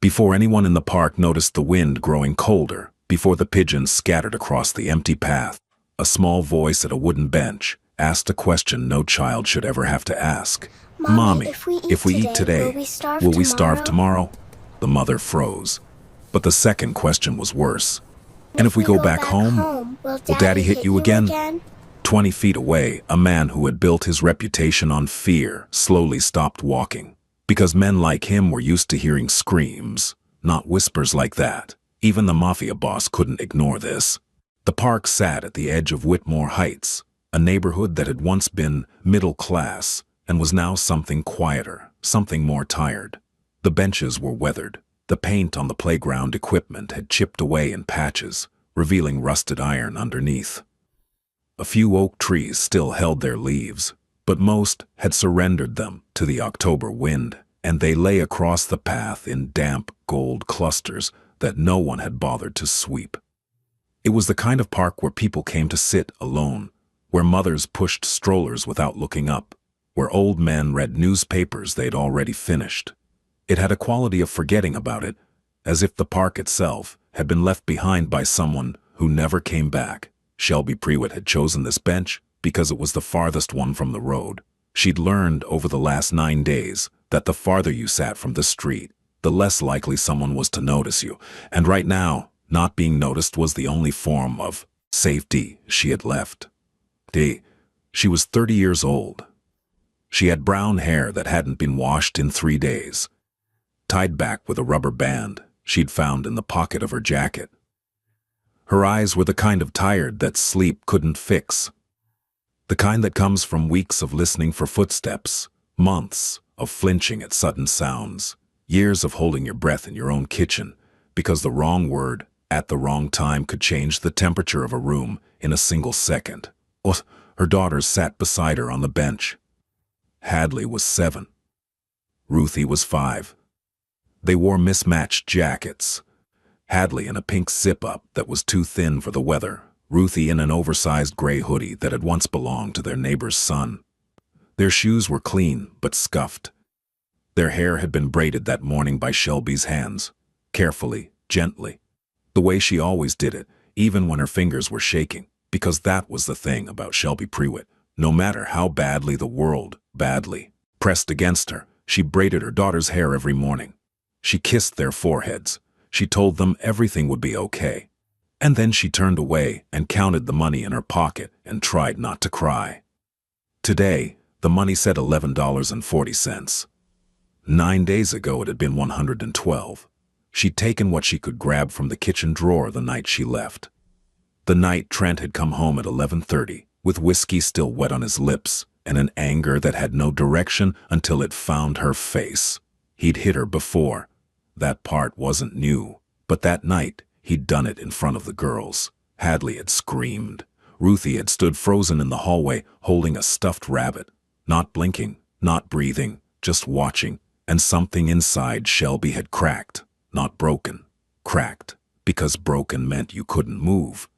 Before anyone in the park noticed the wind growing colder, before the pigeons scattered across the empty path, a small voice at a wooden bench asked a question no child should ever have to ask. Mommy, If we eat today, will we starve tomorrow? The mother froze. But the second question was worse. And if we go back home, will Daddy hit you again? 20 feet away, a man who had built his reputation on fear slowly stopped walking. Because men like him were used to hearing screams, not whispers like that. Even the mafia boss couldn't ignore this. The park sat at the edge of Whitmore Heights, a neighborhood that had once been middle class and was now something quieter, something more tired. The benches were weathered. The paint on the playground equipment had chipped away in patches, revealing rusted iron underneath. A few oak trees still held their leaves, but most had surrendered them to the October wind, and they lay across the path in damp gold clusters that no one had bothered to sweep. It was the kind of park where people came to sit alone, where mothers pushed strollers without looking up, where old men read newspapers they'd already finished. It had a quality of forgetting about it, as if the park itself had been left behind by someone who never came back. Shelby Prewitt had chosen this bench because it was the farthest one from the road. She'd learned over the last 9 days that the farther you sat from the street, the less likely someone was to notice you, and right now, not being noticed was the only form of safety she had left. She was 30 years old. She had brown hair that hadn't been washed in 3 days, tied back with a rubber band she'd found in the pocket of her jacket. Her eyes were the kind of tired that sleep couldn't fix. The kind that comes from weeks of listening for footsteps, months of flinching at sudden sounds, years of holding your breath in your own kitchen, because the wrong word at the wrong time could change the temperature of a room in a single second. Her daughters sat beside her on the bench. Hadley was 7. Ruthie was 5. They wore mismatched jackets. Hadley in a pink zip-up that was too thin for the weather, Ruthie in an oversized gray hoodie that had once belonged to their neighbor's son. Their shoes were clean but scuffed. Their hair had been braided that morning by Shelby's hands, carefully, gently, the way she always did it, even when her fingers were shaking, because that was the thing about Shelby Prewitt. No matter how badly the world, pressed against her, she braided her daughter's hair every morning. She kissed their foreheads. She told them everything would be okay. And then she turned away and counted the money in her pocket and tried not to cry. Today, the money said $11.40. 9 days ago it had been $112. She'd taken what she could grab from the kitchen drawer the night she left. The night Trent had come home at 11:30, with whiskey still wet on his lips and an anger that had no direction until it found her face. He'd hit her before. That part wasn't new, but that night he'd done it in front of the girls. Hadley had screamed. Ruthie had stood frozen in the hallway holding a stuffed rabbit, not blinking, not breathing, just watching, and something inside Shelby had cracked, not broken, cracked, because broken meant you couldn't move.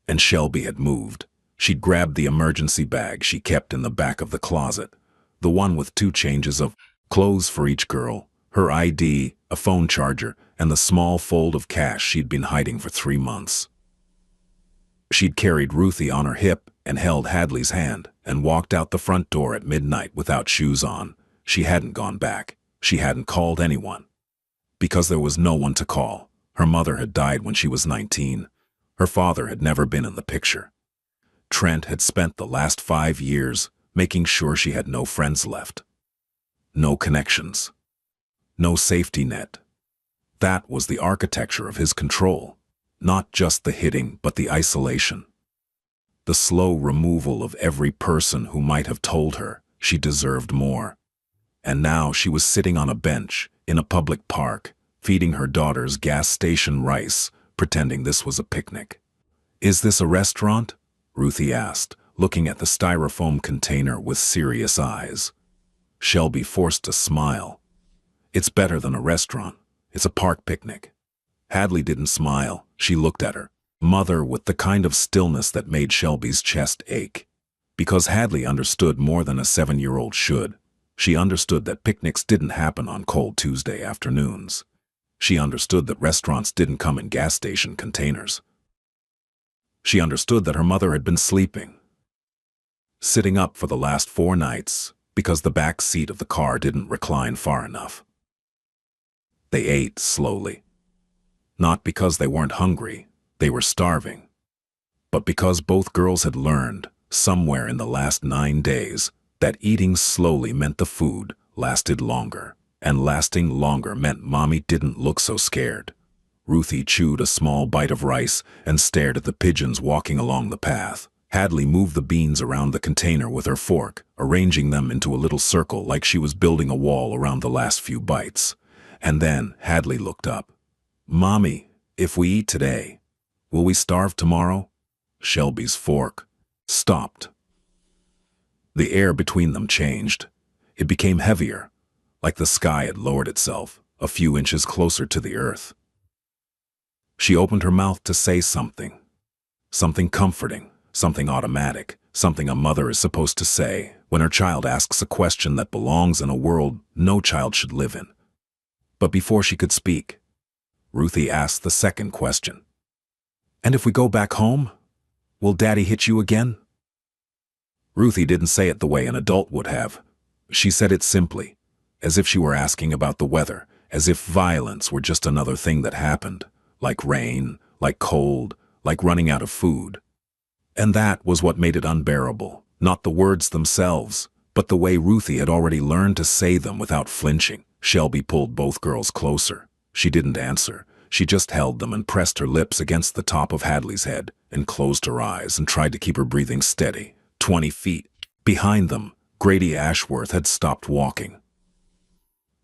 And Shelby had moved. She'd grabbed the emergency bag she kept in the back of the closet, the one with 2 changes of clothes for each girl, her ID, a phone charger, and the small fold of cash she'd been hiding for 3 months. She'd carried Ruthie on her hip and held Hadley's hand and walked out the front door at midnight without shoes on. She hadn't gone back. She hadn't called anyone. Because there was no one to call. Her mother had died when she was 19. Her father had never been in the picture. Trent had spent the last 5 years making sure she had no friends left. No connections. No safety net. That was the architecture of his control. Not just the hitting, but the isolation. The slow removal of every person who might have told her she deserved more. And now she was sitting on a bench in a public park, feeding her daughters gas station rice, pretending this was a picnic. "Is this a restaurant?" Ruthie asked, looking at the styrofoam container with serious eyes. Shelby forced a smile. "It's better than a restaurant. It's a park picnic." Hadley didn't smile. She looked at her mother with the kind of stillness that made Shelby's chest ache. Because Hadley understood more than a 7-year-old should. She understood that picnics didn't happen on cold Tuesday afternoons. She understood that restaurants didn't come in gas station containers. She understood that her mother had been sleeping, sitting up for the last 4 nights because the back seat of the car didn't recline far enough. They ate slowly, not because they weren't hungry, they were starving, but because both girls had learned, somewhere in the last 9 days, that eating slowly meant the food lasted longer, and lasting longer meant Mommy didn't look so scared. Ruthie chewed a small bite of rice and stared at the pigeons walking along the path. Hadley moved the beans around the container with her fork, arranging them into a little circle like she was building a wall around the last few bites. And then Hadley looked up. "Mommy, if we eat today, will we starve tomorrow?" Shelby's fork stopped. The air between them changed. It became heavier, like the sky had lowered itself a few inches closer to the earth. She opened her mouth to say something. Something comforting, something automatic, something a mother is supposed to say when her child asks a question that belongs in a world no child should live in. But before she could speak, Ruthie asked the second question. "And if we go back home, will Daddy hit you again?" Ruthie didn't say it the way an adult would have. She said it simply, as if she were asking about the weather, as if violence were just another thing that happened, like rain, like cold, like running out of food. And that was what made it unbearable, not the words themselves, but the way Ruthie had already learned to say them without flinching. Shelby pulled both girls closer. She didn't answer. She just held them and pressed her lips against the top of Hadley's head and closed her eyes and tried to keep her breathing steady. 20 feet behind them, Grady Ashworth had stopped walking.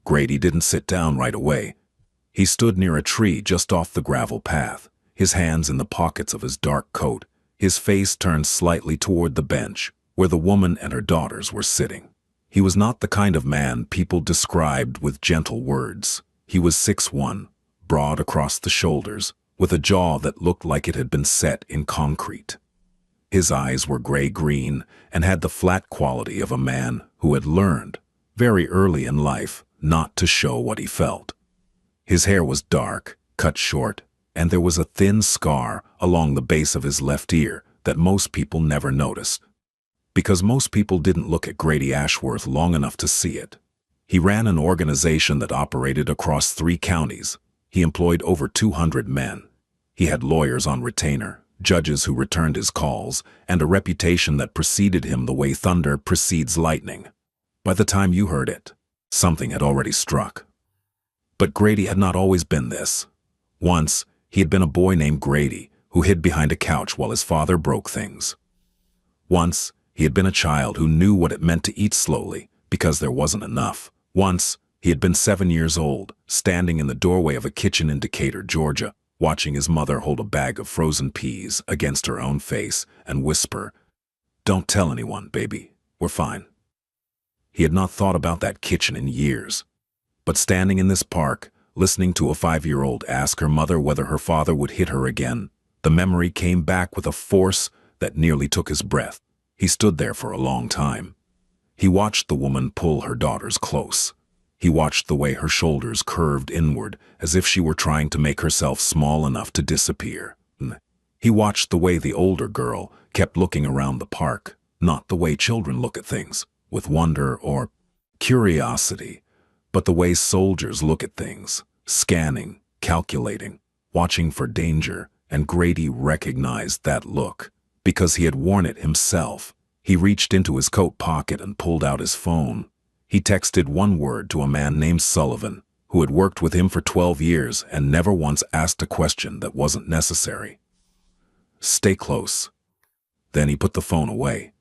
Grady didn't sit down right away. He stood near a tree just off the gravel path, his hands in the pockets of his dark coat, his face turned slightly toward the bench where the woman and her daughters were sitting. He was not the kind of man people described with gentle words. He was 6'1", broad across the shoulders, with a jaw that looked like it had been set in concrete. His eyes were gray-green and had the flat quality of a man who had learned, very early in life, not to show what he felt. His hair was dark, cut short, and there was a thin scar along the base of his left ear that most people never noticed, because most people didn't look at Grady Ashworth long enough to see it. He ran an organization that operated across 3 counties. He employed over 200 men. He had lawyers on retainer, judges who returned his calls, and a reputation that preceded him the way thunder precedes lightning. By the time you heard it, something had already struck. But Grady had not always been this. Once, he had been a boy named Grady who hid behind a couch while his father broke things. Once, he had been a child who knew what it meant to eat slowly because there wasn't enough. Once, he had been 7 years old, standing in the doorway of a kitchen in Decatur, Georgia, watching his mother hold a bag of frozen peas against her own face and whisper, "Don't tell anyone, baby, we're fine." He had not thought about that kitchen in years. But standing in this park, listening to a 5-year-old ask her mother whether her father would hit her again, the memory came back with a force that nearly took his breath. He stood there for a long time. He watched the woman pull her daughters close. He watched the way her shoulders curved inward as if she were trying to make herself small enough to disappear. He watched the way the older girl kept looking around the park, not the way children look at things, with wonder or curiosity, but the way soldiers look at things, scanning, calculating, watching for danger, and Grady recognized that look because he had worn it himself. He reached into his coat pocket and pulled out his phone. He texted one word to a man named Sullivan, who had worked with him for 12 years and never once asked a question that wasn't necessary. "Stay close." Then he put the phone away,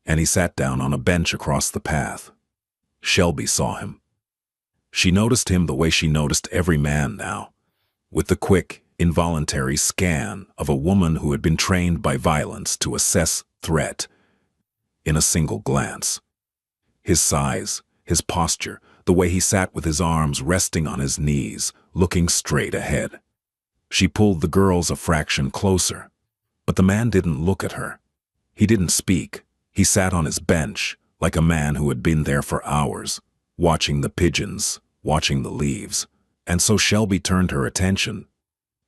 and he sat down on a bench across the path. Shelby saw him. She noticed him the way she noticed every man now, with the quick, involuntary scan of a woman who had been trained by violence to assess threat in a single glance. His size, his posture, the way he sat with his arms resting on his knees, looking straight ahead. She pulled the girls a fraction closer, but the man didn't look at her. He didn't speak. He sat on his bench like a man who had been there for hours, watching the pigeons, watching the leaves, And so Shelby turned her attention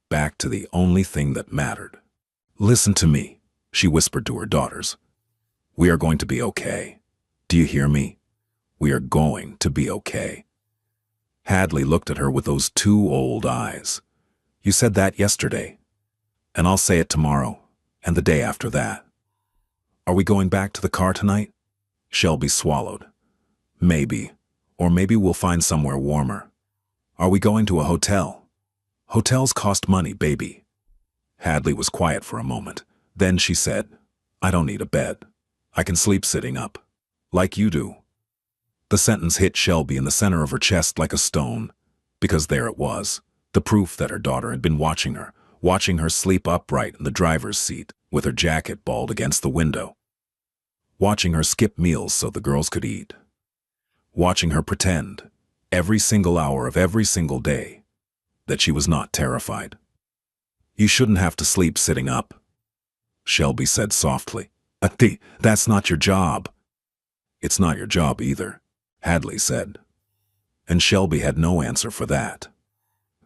back to the only thing that mattered. "Listen to me," she whispered to her daughters. "We are going to be okay. Do you hear me? We are going to be okay." Hadley looked at her with those two old eyes. "You said that yesterday, and I'll say it tomorrow, and the day after that." "Are we going back to the car tonight?" Shelby swallowed. "Maybe, or maybe we'll find somewhere warmer." "Are we going to a hotel?" "Hotels cost money, baby." Hadley was quiet for a moment. Then she said, "I don't need a bed. I can sleep sitting up. Like you do." The sentence hit Shelby in the center of her chest like a stone, because there it was, the proof that her daughter had been watching her sleep upright in the driver's seat, with her jacket balled against the window. Watching her skip meals so the girls could eat. Watching her pretend, every single hour of every single day, that she was not terrified. "You shouldn't have to sleep sitting up," Shelby said softly. "Ati, that's not your job." "It's not your job either," Hadley said. And Shelby had no answer for that.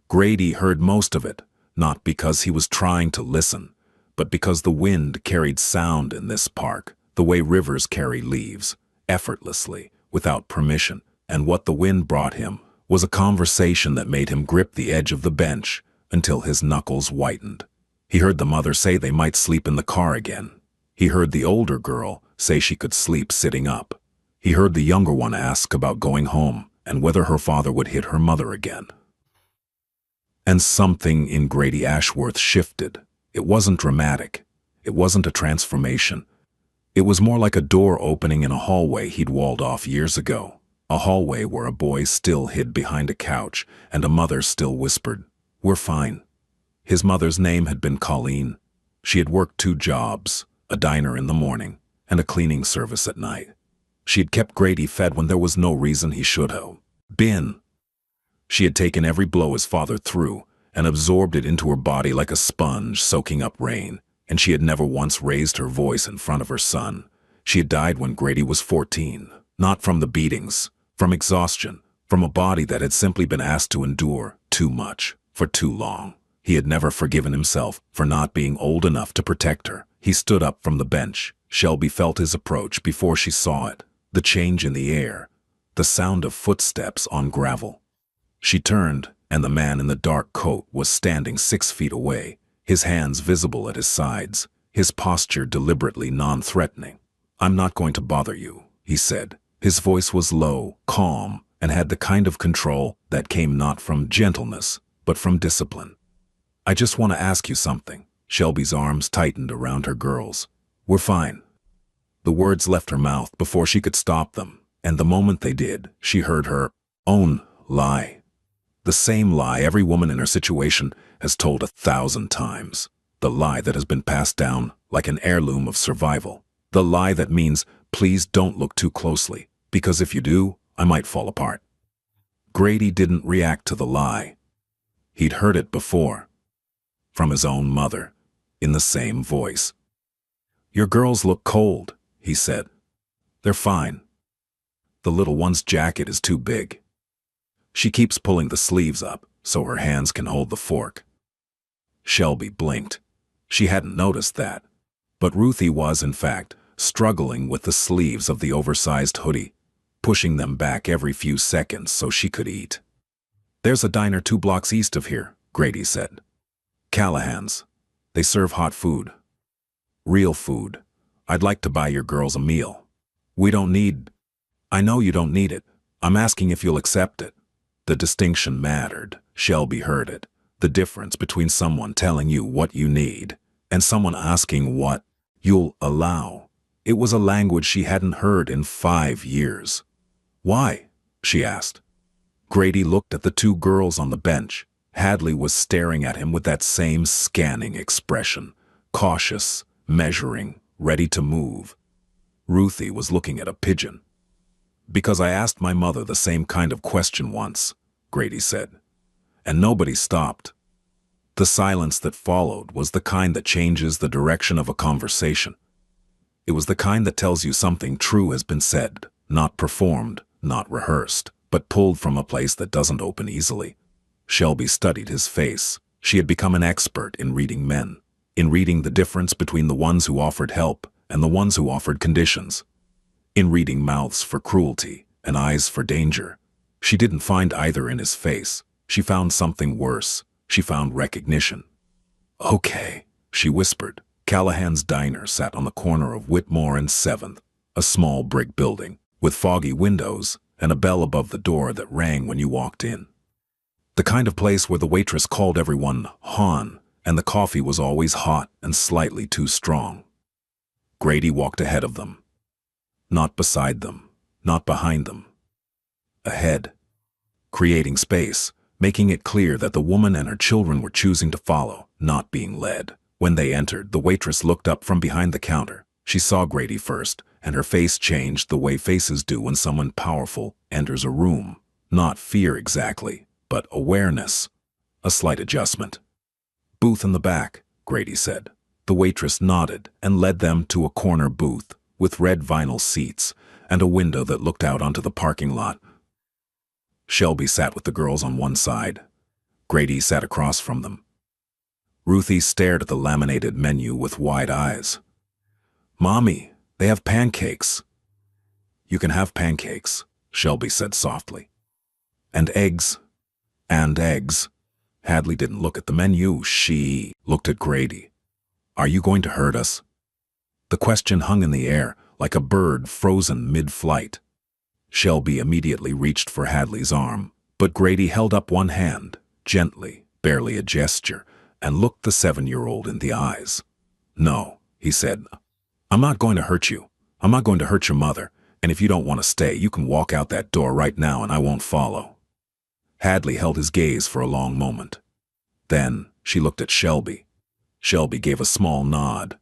Grady heard most of it, not because he was trying to listen, but because the wind carried sound in this park, the way rivers carry leaves, effortlessly, without permission. And what the wind brought him was a conversation that made him grip the edge of the bench until his knuckles whitened. He heard the mother say they might sleep in the car again. He heard the older girl say she could sleep sitting up. He heard the younger one ask about going home and whether her father would hit her mother again. And something in Grady Ashworth shifted. It wasn't dramatic. It wasn't a transformation. It was more like a door opening in a hallway he'd walled off years ago. A hallway where a boy still hid behind a couch and a mother still whispered, "We're fine." His mother's name had been Colleen. She had worked 2 jobs, a diner in the morning and a cleaning service at night. She had kept Grady fed when there was no reason he should have been. She had taken every blow his father threw and absorbed it into her body like a sponge soaking up rain, and she had never once raised her voice in front of her son. She had died when Grady was 14, not from the beatings, from exhaustion, from a body that had simply been asked to endure too much for too long. He had never forgiven himself for not being old enough to protect her. He stood up from the bench. Shelby felt his approach before she saw it, the change in the air, the sound of footsteps on gravel. She turned, and the man in the dark coat was standing 6 feet away, his hands visible at his sides, his posture deliberately non-threatening. "I'm not going to bother you," he said. His voice was low, calm, and had the kind of control that came not from gentleness, but from discipline. "I just want to ask you something." Shelby's arms tightened around her girls. "We're fine." The words left her mouth before she could stop them, and the moment they did, she heard her own lie. The same lie every woman in her situation has told 1,000 times. The lie that has been passed down like an heirloom of survival. The lie that means, "Please don't look too closely, because if you do, I might fall apart." Grady didn't react to the lie. He'd heard it before. From his own mother, in the same voice. "Your girls look cold," he said. "They're fine. The little one's jacket is too big. She keeps pulling the sleeves up so her hands can hold the fork." Shelby blinked. She hadn't noticed that. But Ruthie was, in fact, struggling with the sleeves of the oversized hoodie, pushing them back every few seconds so she could eat. "There's a diner 2 blocks east of here," Grady said. "Callahan's. They serve hot food. Real food. I'd like to buy your girls a meal." "We don't need—" "I know you don't need it. I'm asking if you'll accept it." The distinction mattered. Shelby heard it. The difference between someone telling you what you need and someone asking what you'll allow. It was a language she hadn't heard in 5 years. "Why?" she asked. Grady looked at the 2 girls on the bench. Hadley was staring at him with that same scanning expression, cautious, measuring, ready to move. Ruthie was looking at a pigeon. "Because I asked my mother the same kind of question once," Grady said. And nobody stopped. The silence that followed was the kind that changes the direction of a conversation. It was the kind that tells you something true has been said, not performed, not rehearsed, but pulled from a place that doesn't open easily. Shelby studied his face. She had become an expert in reading men, in reading the difference between the ones who offered help and the ones who offered conditions, in reading mouths for cruelty and eyes for danger. She didn't find either in his face. She found something worse. She found recognition. "Okay," she whispered. Callahan's Diner sat on the corner of Whitmore and 7th, a small brick building with foggy windows and a bell above the door that rang when you walked in. The kind of place where the waitress called everyone "hon," and the coffee was always hot and slightly too strong. Grady walked ahead of them. Not beside them, not behind them. Ahead. Creating space, making it clear that the woman and her children were choosing to follow, not being led. When they entered, the waitress looked up from behind the counter. She saw Grady first, and her face changed the way faces do when someone powerful enters a room. Not fear exactly, but awareness. A slight adjustment. "Booth in the back," Grady said. The waitress nodded and led them to a corner booth with red vinyl seats and a window that looked out onto the parking lot. Shelby sat with the girls on one side. Grady sat across from them. Ruthie stared at the laminated menu with wide eyes. "Mommy, they have pancakes." "You can have pancakes," Shelby said softly. "And eggs." "And eggs." Hadley didn't look at the menu. She looked at Grady. "Are you going to hurt us?" The question hung in the air, like a bird frozen mid-flight. Shelby immediately reached for Hadley's arm, but Grady held up one hand, gently, barely a gesture, and looked the 7-year-old in the eyes. "No," he said. "I'm not going to hurt you. I'm not going to hurt your mother, and if you don't want to stay, you can walk out that door right now and I won't follow." Hadley held his gaze for a long moment. Then she looked at Shelby. Shelby gave a small nod.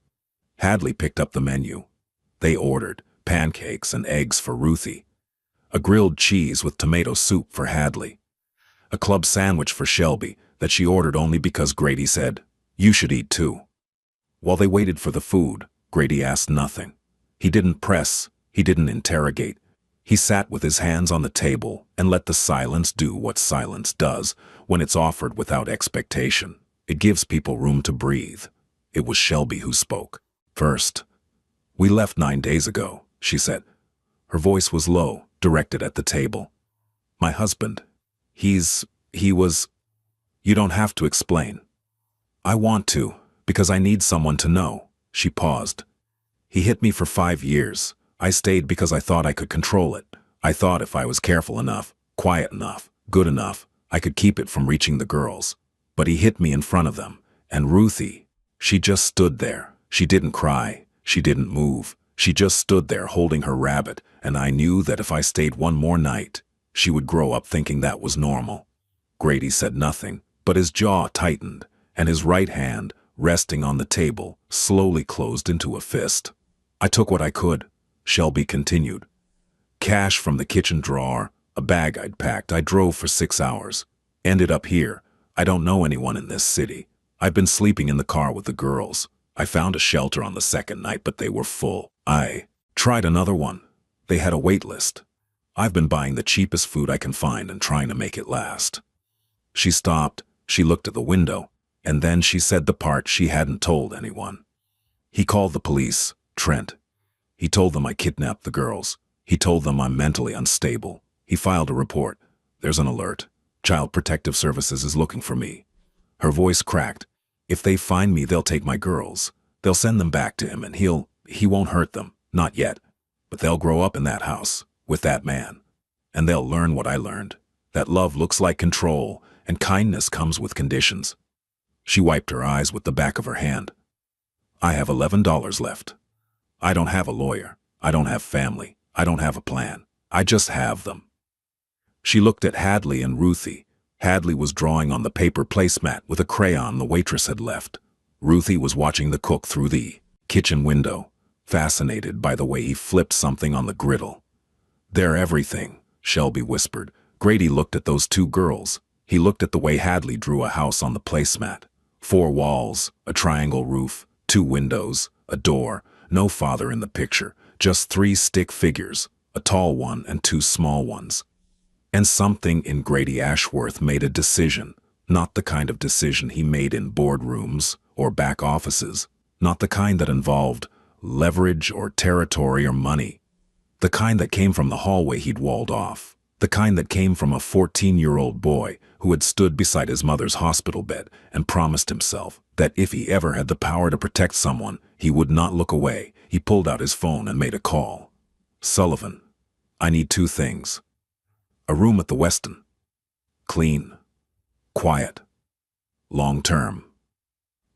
Hadley picked up the menu. They ordered pancakes and eggs for Ruthie, a grilled cheese with tomato soup for Hadley, a club sandwich for Shelby that she ordered only because Grady said, "You should eat too." While they waited for the food, Grady asked nothing. He didn't press, he didn't interrogate. He sat with his hands on the table and let the silence do what silence does when it's offered without expectation. It gives people room to breathe. It was Shelby who spoke. "First, we left 9 days ago," she said. Her voice was low, directed at the table. "My husband, he was... You don't have to explain." "I want to, because I need someone to know." She paused. "He hit me for 5 years. I stayed because I thought I could control it. I thought if I was careful enough, quiet enough, good enough, I could keep it from reaching the girls. But he hit me in front of them, and Ruthie, she just stood there. She didn't cry. She didn't move. She just stood there holding her rabbit, and I knew that if I stayed one more night, she would grow up thinking that was normal." Grady said nothing, but his jaw tightened, and his right hand, resting on the table, slowly closed into a fist. "I took what I could," Shelby continued. "Cash from the kitchen drawer, a bag I'd packed. I drove for 6 hours. Ended up here. I don't know anyone in this city. I've been sleeping in the car with the girls. I found a shelter on the second night, but they were full. I tried another one. They had a wait list. I've been buying the cheapest food I can find and trying to make it last." She stopped. She looked at the window, and then she said the part she hadn't told anyone. "He called the police, Trent. He told them I kidnapped the girls. He told them I'm mentally unstable. He filed a report. There's an alert. Child Protective Services is looking for me." Her voice cracked. "If they find me, they'll take my girls. They'll send them back to him, and he won't hurt them. Not yet. But they'll grow up in that house, with that man. And they'll learn what I learned. That love looks like control, and kindness comes with conditions." She wiped her eyes with the back of her hand. "I have $11 left. I don't have a lawyer. I don't have family. I don't have a plan. I just have them." She looked at Hadley and Ruthie. Hadley was drawing on the paper placemat with a crayon the waitress had left. Ruthie was watching the cook through the kitchen window, fascinated by the way he flipped something on the griddle. "They're everything," Shelby whispered. Grady looked at those 2 girls. He looked at the way Hadley drew a house on the placemat. 4 walls, a triangle roof, 2 windows, a door, no father in the picture, just 3 stick figures, a tall one and 2 small ones. And something in Grady Ashworth made a decision. Not the kind of decision he made in boardrooms or back offices. Not the kind that involved leverage or territory or money. The kind that came from the hallway he'd walled off. The kind that came from a 14-year-old boy who had stood beside his mother's hospital bed and promised himself that if he ever had the power to protect someone, he would not look away. He pulled out his phone and made a call. Sullivan, I need 2 things. A room at the Westin. Clean. Quiet. Long-term.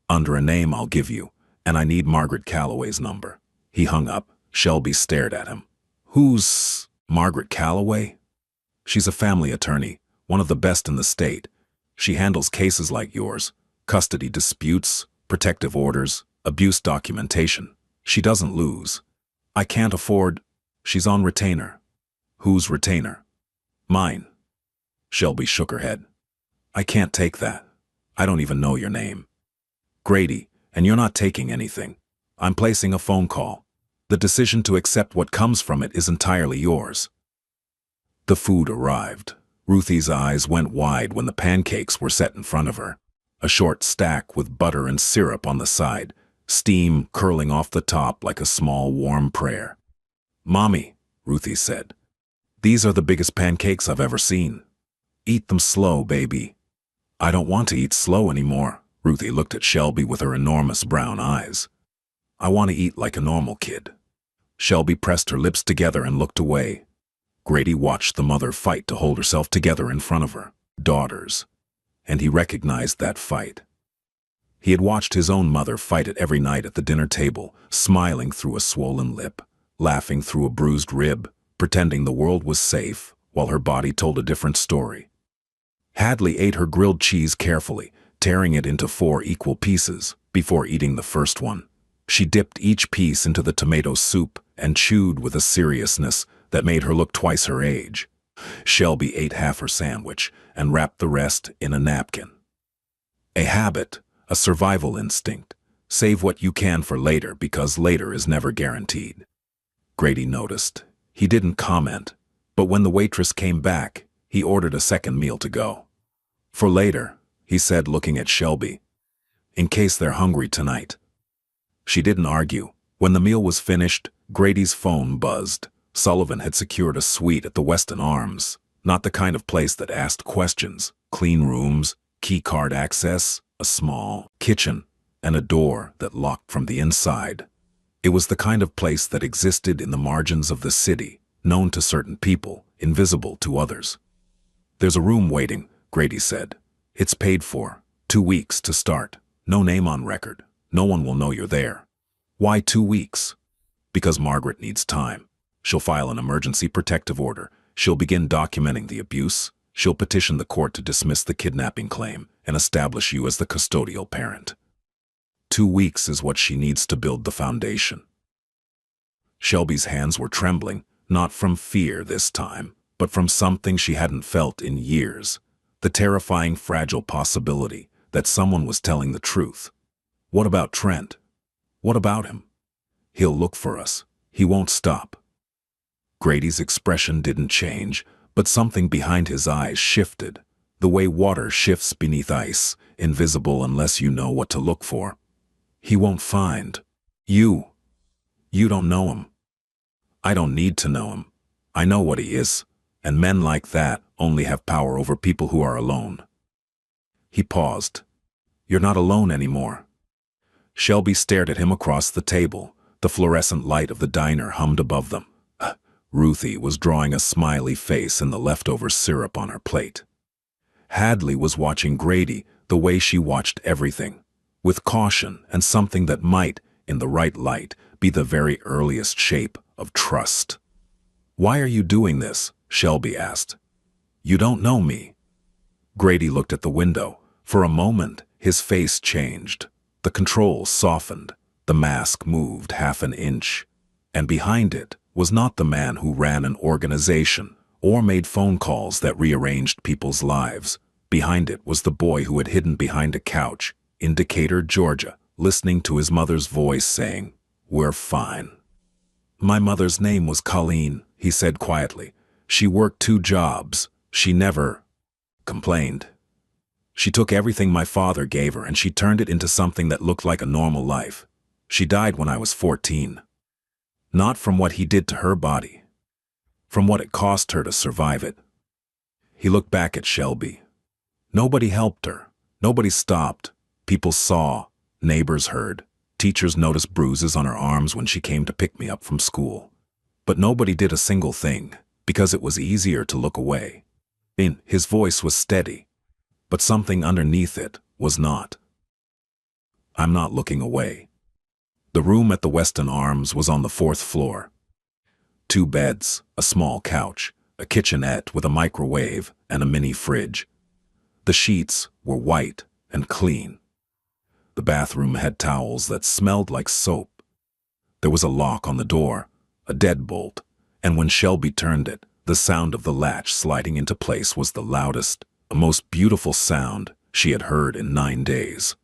Under a name I'll give you, and I need Margaret Calloway's number. He hung up. Shelby stared at him. Who's Margaret Calloway? She's a family attorney, one of the best in the state. She handles cases like yours, custody disputes, protective orders, abuse documentation. She doesn't lose. I can't afford... She's on retainer. Whose retainer? Mine. Shelby shook her head. I can't take that. I don't even know your name. Grady, and you're not taking anything. I'm placing a phone call. The decision to accept what comes from it is entirely yours. The food arrived. Ruthie's eyes went wide when the pancakes were set in front of her. A short stack with butter and syrup on the side, steam curling off the top like a small warm prayer. Mommy, Ruthie said, these are the biggest pancakes I've ever seen. Eat them slow, baby. I don't want to eat slow anymore. Ruthie looked at Shelby with her enormous brown eyes. I want to eat like a normal kid. Shelby pressed her lips together and looked away. Grady watched the mother fight to hold herself together in front of her daughters, and he recognized that fight. He had watched his own mother fight it every night at the dinner table, smiling through a swollen lip, laughing through a bruised rib, pretending the world was safe while her body told a different story. Hadley ate her grilled cheese carefully, tearing it into 4 equal pieces before eating the first one. She dipped each piece into the tomato soup and chewed with a seriousness that made her look twice her age. Shelby ate half her sandwich and wrapped the rest in a napkin. A habit, a survival instinct. Save what you can for later because later is never guaranteed. Grady noticed. He didn't comment, but when the waitress came back, he ordered a second meal to go. For later, he said, looking at Shelby, in case they're hungry tonight. She didn't argue. When the meal was finished, Grady's phone buzzed. Sullivan had secured a suite at the Westin Arms, not the kind of place that asked questions. Clean rooms, key card access, a small kitchen, and a door that locked from the inside. It was the kind of place that existed in the margins of the city, known to certain people, invisible to others. There's a room waiting, Grady said. It's paid for. 2 weeks to start. No name on record. No one will know you're there. Why 2 weeks? Because Margaret needs time. She'll file an emergency protective order. She'll begin documenting the abuse. She'll petition the court to dismiss the kidnapping claim and establish you as the custodial parent. 2 weeks is what she needs to build the foundation. Shelby's hands were trembling, not from fear this time, but from something she hadn't felt in years. The terrifying, fragile possibility that someone was telling the truth. What about Trent? What about him? He'll look for us. He won't stop. Grady's expression didn't change, but something behind his eyes shifted, the way water shifts beneath ice, invisible unless you know what to look for. He won't find you. You don't know him. I don't need to know him. I know what he is, and men like that only have power over people who are alone. He paused. You're not alone anymore. Shelby stared at him across the table. The fluorescent light of the diner hummed above them. Ruthie was drawing a smiley face in the leftover syrup on her plate. Hadley was watching Grady the way she watched everything, with caution and something that might, in the right light, be the very earliest shape of trust. Why are you doing this? Shelby asked. You don't know me. Grady looked at the window. For a moment, his face changed. The controls softened. The mask moved half an inch. And behind it was not the man who ran an organization or made phone calls that rearranged people's lives. Behind it was the boy who had hidden behind a couch in Decatur, Georgia, listening to his mother's voice saying, "We're fine." My mother's name was Colleen, he said quietly. She worked 2 jobs. She never complained. She took everything my father gave her and she turned it into something that looked like a normal life. She died when I was 14. Not from what he did to her body, from what it cost her to survive it. He looked back at Shelby. Nobody helped her. Nobody stopped. People saw. Neighbors heard. Teachers noticed bruises on her arms when she came to pick me up from school. But nobody did a single thing, because it was easier to look away. His voice was steady, but something underneath it was not. I'm not looking away. The room at the Weston Arms was on the 4th floor. 2 beds, a small couch, a kitchenette with a microwave and a mini fridge. The sheets were white and clean. The bathroom had towels that smelled like soap. There was a lock on the door, a deadbolt, and when Shelby turned it, the sound of the latch sliding into place was the loudest, most beautiful sound she had heard in 9 days.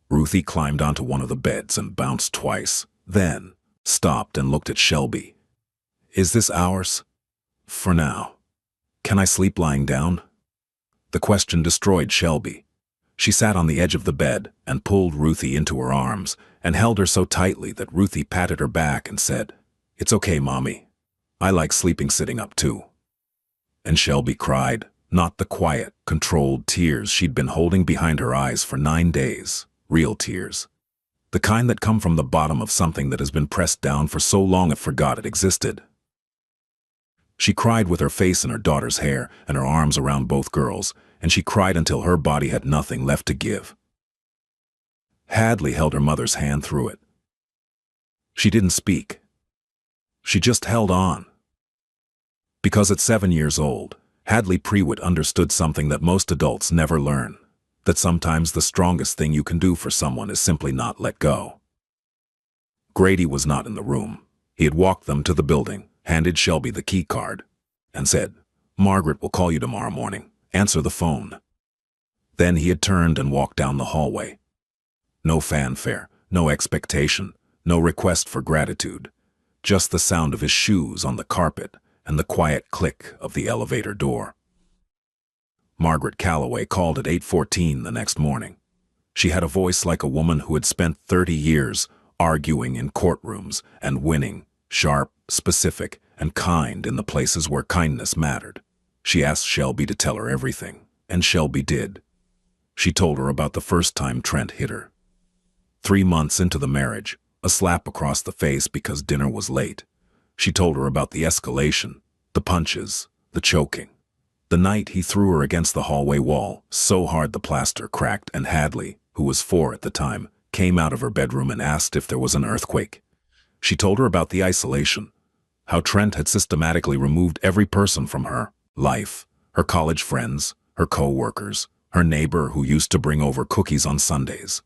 Ruthie climbed onto one of the beds and bounced twice, then stopped and looked at Shelby. Is this ours? For now. Can I sleep lying down? The question destroyed Shelby. She sat on the edge of the bed and pulled Ruthie into her arms and held her so tightly that Ruthie patted her back and said, "It's okay, Mommy. I like sleeping sitting up too." And Shelby cried, not the quiet, controlled tears she'd been holding behind her eyes for 9 days, real tears. The kind that come from the bottom of something that has been pressed down for so long it forgot it existed. She cried with her face in her daughter's hair and her arms around both girls, and she cried until her body had nothing left to give. Hadley held her mother's hand through it. She didn't speak. She just held on. Because at 7 years old, Hadley Prewitt understood something that most adults never learn, that sometimes the strongest thing you can do for someone is simply not let go. Grady was not in the room. He had walked them to the building, handed Shelby the key card, and said, "Margaret will call you tomorrow morning. Answer the phone." Then he had turned and walked down the hallway. No fanfare, no expectation, no request for gratitude, just the sound of his shoes on the carpet and the quiet click of the elevator door. Margaret Calloway called at 8:14 the next morning. She had a voice like a woman who had spent 30 years arguing in courtrooms and winning, sharp, specific, and kind in the places where kindness mattered. She asked Shelby to tell her everything, and Shelby did. She told her about the first time Trent hit her. 3 months into the marriage, a slap across the face because dinner was late. She told her about the escalation, the punches, the choking. The night he threw her against the hallway wall, so hard the plaster cracked, and Hadley, who was 4 at the time, came out of her bedroom and asked if there was an earthquake. She told her about the isolation, how Trent had systematically removed every person from her life, her college friends, her co-workers, her neighbor who used to bring over cookies on Sundays.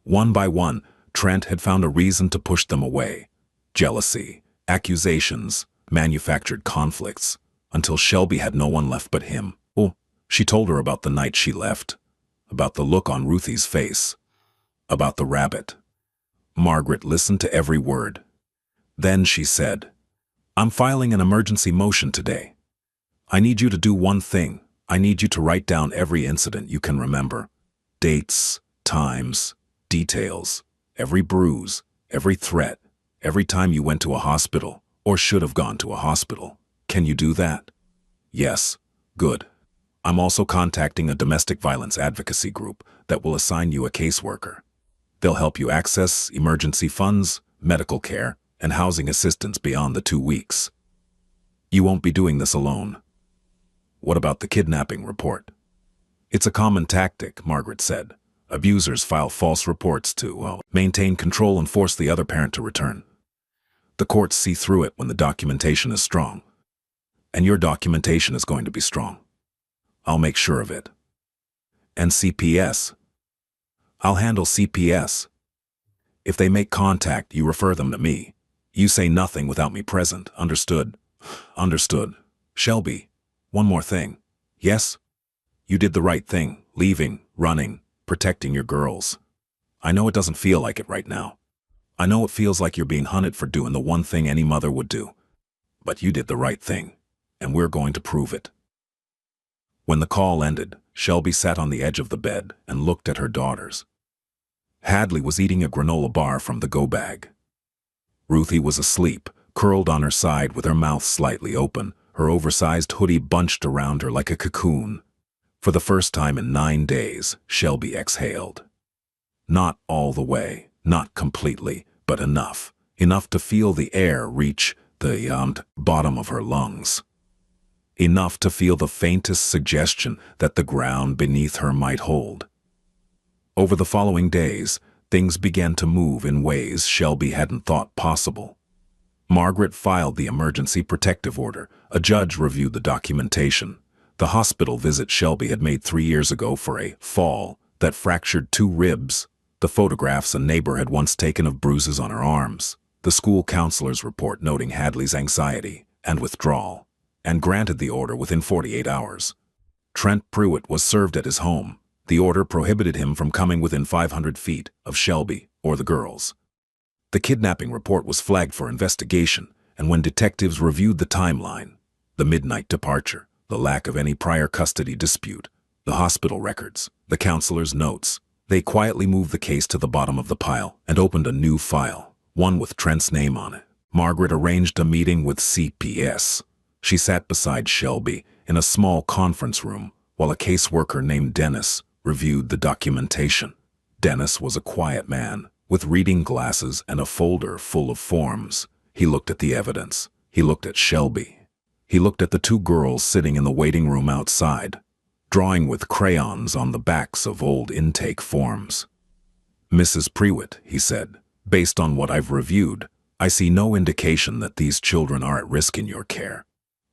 One by one, Trent had found a reason to push them away. Jealousy, accusations, manufactured conflicts, until Shelby had no one left but him. Oh, she told her about the night she left, about the look on Ruthie's face, about the rabbit. Margaret listened to every word. Then she said, "I'm filing an emergency motion today. I need you to do one thing. I need you to write down every incident you can remember. Dates, times, details, every bruise, every threat, every time you went to a hospital or should have gone to a hospital. Can you do that?" "Yes." "Good. I'm also contacting a domestic violence advocacy group that will assign you a caseworker. They'll help you access emergency funds, medical care, and housing assistance beyond the 2 weeks. You won't be doing this alone." "What about the kidnapping report?" "It's a common tactic," Margaret said. "Abusers file false reports to maintain control and force the other parent to return. The courts see through it when the documentation is strong. And your documentation is going to be strong. I'll make sure of it." "And CPS?" "I'll handle CPS. If they make contact, you refer them to me. You say nothing without me present. Understood?" "Understood." "Shelby, one more thing." "Yes?" "You did the right thing, leaving, running, protecting your girls. I know it doesn't feel like it right now. I know it feels like you're being hunted for doing the one thing any mother would do. But you did the right thing, and we're going to prove it." When the call ended, Shelby sat on the edge of the bed and looked at her daughters. Hadley was eating a granola bar from the go bag. Ruthie was asleep, curled on her side with her mouth slightly open, her oversized hoodie bunched around her like a cocoon. For the first time in 9 days, Shelby exhaled. Not all the way, not completely, but enough. Enough to feel the air reach the bottom of her lungs. Enough to feel the faintest suggestion that the ground beneath her might hold. Over the following days, things began to move in ways Shelby hadn't thought possible. Margaret filed the emergency protective order. A judge reviewed the documentation. The hospital visit Shelby had made 3 years ago for a fall that fractured 2 ribs. The photographs a neighbor had once taken of bruises on her arms. The school counselor's report noting Hadley's anxiety and withdrawal, and granted the order within 48 hours. Trent Pruitt was served at his home. The order prohibited him from coming within 500 feet of Shelby or the girls. The kidnapping report was flagged for investigation, and when detectives reviewed the timeline, the midnight departure, the lack of any prior custody dispute, the hospital records, the counselor's notes, they quietly moved the case to the bottom of the pile and opened a new file, one with Trent's name on it. Margaret arranged a meeting with CPS. She sat beside Shelby in a small conference room while a caseworker named Dennis reviewed the documentation. Dennis was a quiet man, with reading glasses and a folder full of forms. He looked at the evidence. He looked at Shelby. He looked at the 2 girls sitting in the waiting room outside, drawing with crayons on the backs of old intake forms. "Mrs. Pruitt," he said, "based on what I've reviewed, I see no indication that these children are at risk in your care.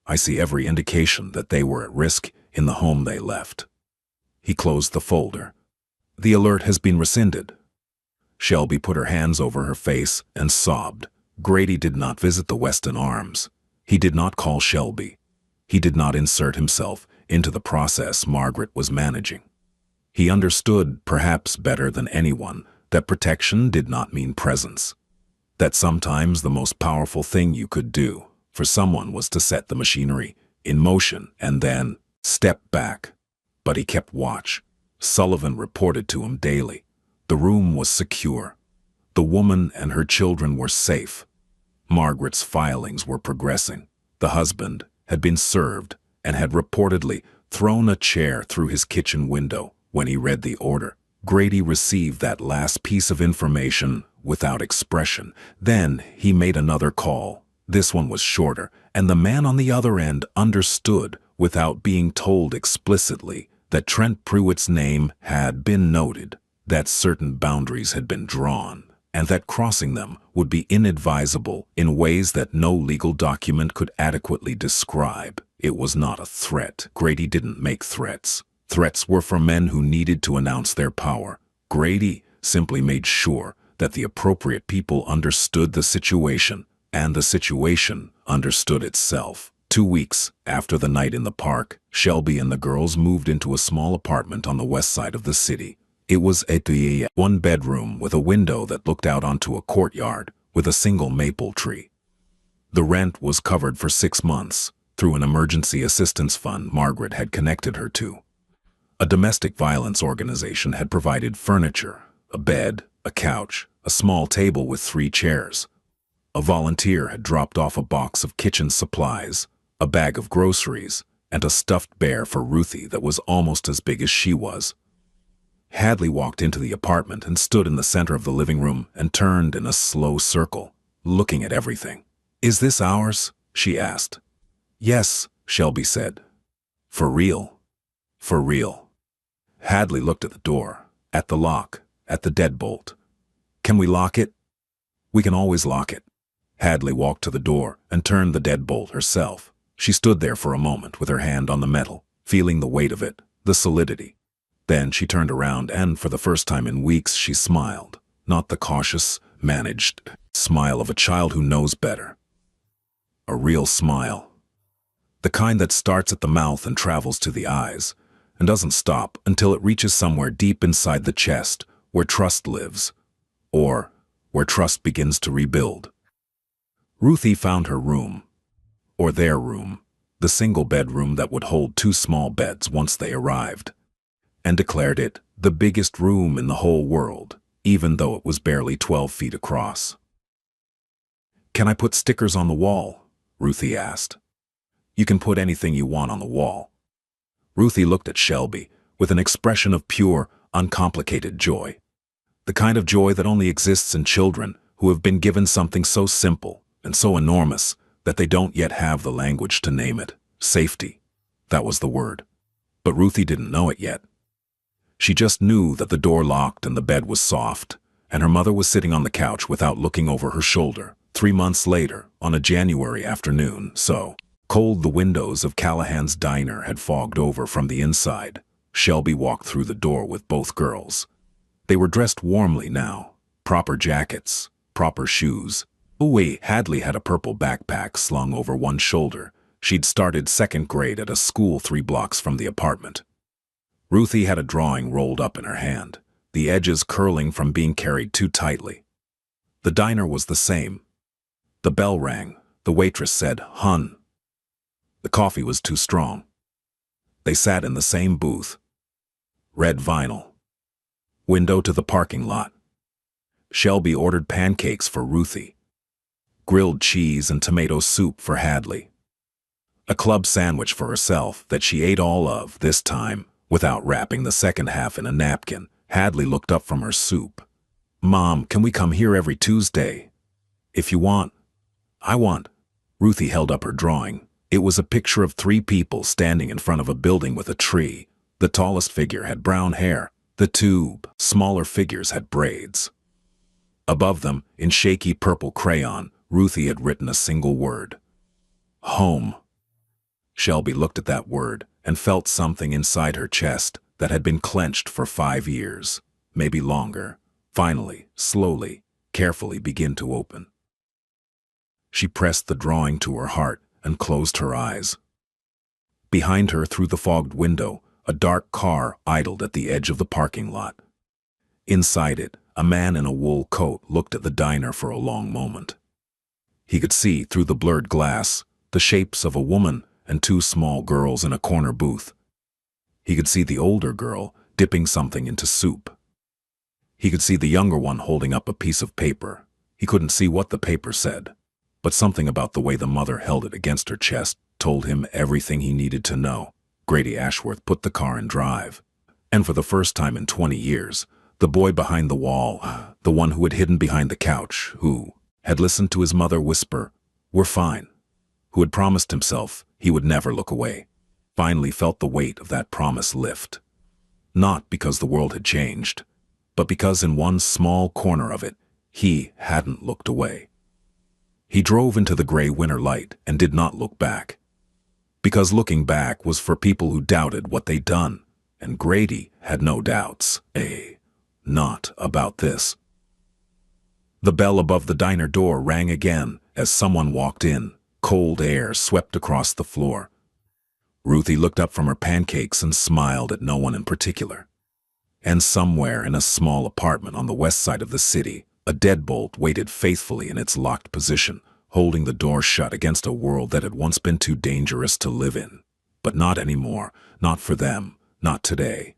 I see every indication that they were at risk in the home they left." He closed the folder. "The alert has been rescinded." Shelby put her hands over her face and sobbed. Grady did not visit the Weston Arms. He did not call Shelby. He did not insert himself into the process Margaret was managing. He understood, perhaps better than anyone, that protection did not mean presence. That sometimes the most powerful thing you could do for someone was to set the machinery in motion and then step back. But he kept watch. Sullivan reported to him daily. The room was secure. The woman and her children were safe. Margaret's filings were progressing. The husband had been served and had reportedly thrown a chair through his kitchen window when he read the order. Grady received that last piece of information without expression. Then he made another call. This one was shorter, and the man on the other end understood, without being told explicitly, that Trent Pruitt's name had been noted, that certain boundaries had been drawn, and that crossing them would be inadvisable in ways that no legal document could adequately describe. It was not a threat. Grady didn't make threats. Threats were for men who needed to announce their power. Grady simply made sure that the appropriate people understood the situation, and the situation understood itself. 2 weeks after the night in the park, Shelby and the girls moved into a small apartment on the west side of the city. It was a 1-bedroom with a window that looked out onto a courtyard with a single maple tree. The rent was covered for 6 months through an emergency assistance fund Margaret had connected her to. A domestic violence organization had provided furniture, a bed, a couch, a small table with 3 chairs. A volunteer had dropped off a box of kitchen supplies, a bag of groceries, and a stuffed bear for Ruthie that was almost as big as she was. Hadley walked into the apartment and stood in the center of the living room and turned in a slow circle, looking at everything. "Is this ours?" she asked. "Yes," Shelby said. "For real?" "For real." Hadley looked at the door, at the lock, at the deadbolt. "Can we lock it?" "We can always lock it." Hadley walked to the door and turned the deadbolt herself. She stood there for a moment with her hand on the metal, feeling the weight of it, the solidity. Then she turned around and, for the first time in weeks, she smiled. Not the cautious, managed smile of a child who knows better. A real smile. The kind that starts at the mouth and travels to the eyes, and doesn't stop until it reaches somewhere deep inside the chest, where trust lives, or where trust begins to rebuild. Ruthie found her room, or their room, the single bedroom that would hold 2 small beds once they arrived. and declared it the biggest room in the whole world, even though it was barely 12 feet across. "Can I put stickers on the wall?" Ruthie asked. "You can put anything you want on the wall." Ruthie looked at Shelby with an expression of pure, uncomplicated joy. The kind of joy that only exists in children who have been given something so simple and so enormous that they don't yet have the language to name it. Safety. That was the word. But Ruthie didn't know it yet. She just knew that the door locked and the bed was soft, and her mother was sitting on the couch without looking over her shoulder. 3 months later, on a January afternoon, so cold the windows of Callahan's diner had fogged over from the inside, Shelby walked through the door with both girls. They were dressed warmly now. Proper jackets, proper shoes. Oh wait, Hadley had a purple backpack slung over one shoulder. She'd started 2nd grade at a school 3 blocks from the apartment. Ruthie had a drawing rolled up in her hand, the edges curling from being carried too tightly. The diner was the same. The bell rang. The waitress said, "Hun." The coffee was too strong. They sat in the same booth. Red vinyl. Window to the parking lot. Shelby ordered pancakes for Ruthie. Grilled cheese and tomato soup for Hadley. A club sandwich for herself that she ate all of, this time, without wrapping the second half in a napkin. Hadley looked up from her soup. "Mom, can we come here every Tuesday?" "If you want." "I want." Ruthie held up her drawing. It was a picture of 3 people standing in front of a building with a tree. The tallest figure had brown hair. The 2 smaller figures had braids. Above them, in shaky purple crayon, Ruthie had written a single word. Home. Shelby looked at that word and felt something inside her chest that had been clenched for 5 years, maybe longer, finally, slowly, carefully begin to open. She pressed the drawing to her heart and closed her eyes. Behind her, through the fogged window, a dark car idled at the edge of the parking lot. Inside it, a man in a wool coat looked at the diner for a long moment. He could see, through the blurred glass, the shapes of a woman and 2 small girls in a corner booth. He could see the older girl dipping something into soup. He could see the younger one holding up a piece of paper. He couldn't see what the paper said, but something about the way the mother held it against her chest told him everything he needed to know. Grady Ashworth put the car in drive. And for the first time in 20 years, the boy behind the wall, the one who had hidden behind the couch, who had listened to his mother whisper, "We're fine," who had promised himself he would never look away, finally felt the weight of that promise lift. Not because the world had changed, but because in one small corner of it, he hadn't looked away. He drove into the gray winter light and did not look back. Because looking back was for people who doubted what they'd done, and Grady had no doubts. Not about this. The bell above the diner door rang again as someone walked in. Cold air swept across the floor. Ruthie looked up from her pancakes and smiled at no one in particular. And somewhere in a small apartment on the west side of the city, a deadbolt waited faithfully in its locked position, holding the door shut against a world that had once been too dangerous to live in. But not anymore, not for them, not today.